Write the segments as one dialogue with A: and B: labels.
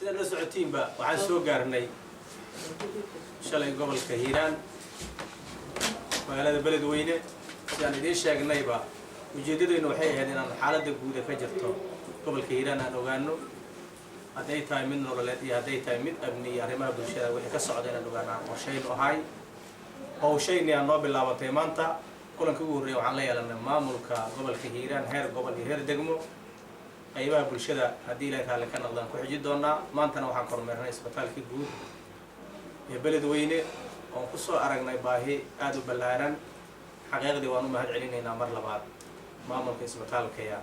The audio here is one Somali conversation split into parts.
A: sida la socotiinba waxaan soo gaarnay shalay gobolka Hiiraan magaalada Beledweyne sidaan idin sheegnayba ujeedadaynu waxay ahayd inaan xaaladda guud ka jirto gobolka Hiiraan aan ogaano haday tahay mid nololeed iyo haday tahay mid amni arrimaha bulshada wixii ka socda inaan ogaano qorsheyn oo hay hawshayni aan noo bilaabatay maanta kulanka ugu horeeyay waxaan la yeelanay maamulka gobolka Hiiraan heer gobol iyo heer degmo qaybaha bulshada haddii la tahay ka noqdaan ku xiji doonaa maantana waxaan kormeernay isbitaalka guud ee Beledweyne oo ku soo aragnay baahi aad u ballaaran xaqiiqdii waan u mahad celinaynaa mar labaad maamulka isbitaalka ya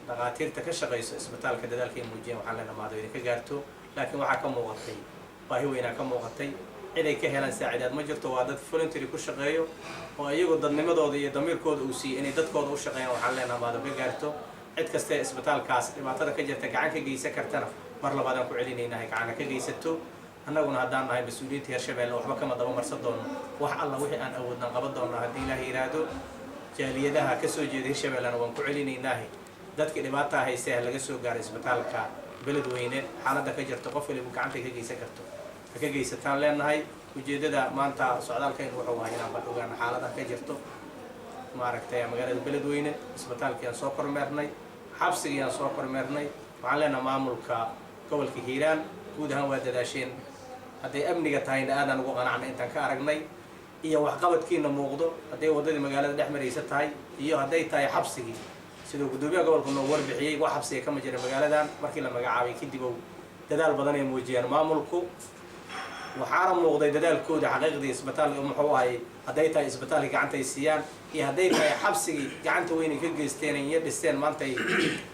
A: dhaqaatiirta ka shaqeyso isbitaalka dadaalka ay muujiyeen waxaan leenahay maado idin ka gaarto laakiin waxa ka muuqatay baahi weyn ka muuqatay cid ay ka helaan saacidaad ma jirto waa dad voluntary ku shaqeeyo oo iyagu dadnimadooda iyo damiirkooda uu siiyay inay dadkooda u shaqeeyaan waxaan leenahay maado ka gaarto cid kasta isbitaalkaas dhibaatada ka jirta gacan ka geysan kartana mar labaad aan ku celinaynaa gacan ka geysato annaguna haddaan nahay mas'uuliyiinta Hirshabeelle waxba kama daba marsan doono wax alla wixii aan awoodna qaban doonaa haddii Ilaahay yiraahdo jaaliyadaha ka soo jeeda Hirshabeelle waan ku celinaynaa dadka dhibaatada haysta laga soo gaaray isbitaalka Beledweyne xaaladda ka jirta qof waliba gacanta ka geysan karto ka geysataan leenahay ujeedada maanta socdaalkeen wuxuu ahaa inaan bal ogaano xaaladda ka jirto maaragtay magaalada Beledweyne isbitaalka aan soo kormeernay xabsiga aan soo kormeernay waxaan leenahay maamulka gobolka Hiiraan guud ahaan waa dadaasheen haday amniga tahayna aadan ugu qanacnay intaan ka aragnay iyo wax qabadkiina muuqdo haday wadada magaalada dhex maraysa tahay iyo haday tahay xabsigii sidoo gudoomiyaha gobolka noo warbixiyay wax xabsiga kama jira magaaladan markii la magacaabay kadib oo dadaal badan ay muujiyeen maamulku waxaana muuqday dadaalkooda xaqiiqdii isbitaalka muxuu ahay haday tahay isbitaalka gacanta ay siiyaan iyo haday tahay xabsigii gacanta weyn ka geysteen iyo dhisteen maanta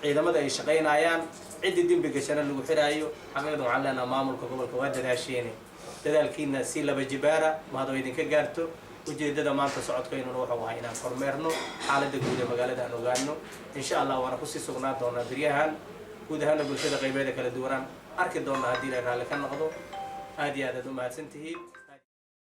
A: ciidamada ay shaqeynayaan cidi dambi gashana lagu xiraayo xaqiiqdii waxaan leenahay maamulka gobolka waa dadaasheen dadaalkiina si laba jibaara maado idin ka gaarto ujeedada maanta socodkaynu wuxuu ahaa inaan kormeerno xaaladda guud ee magaalada aan ogaano insha Allah waana ku sii sugnaan doonaa bariyahan guud ahaan bulshada qaybadeeda kala duwan arki doonaa haddii la raali ka noqdo aad iyo aad u mahadsantihiin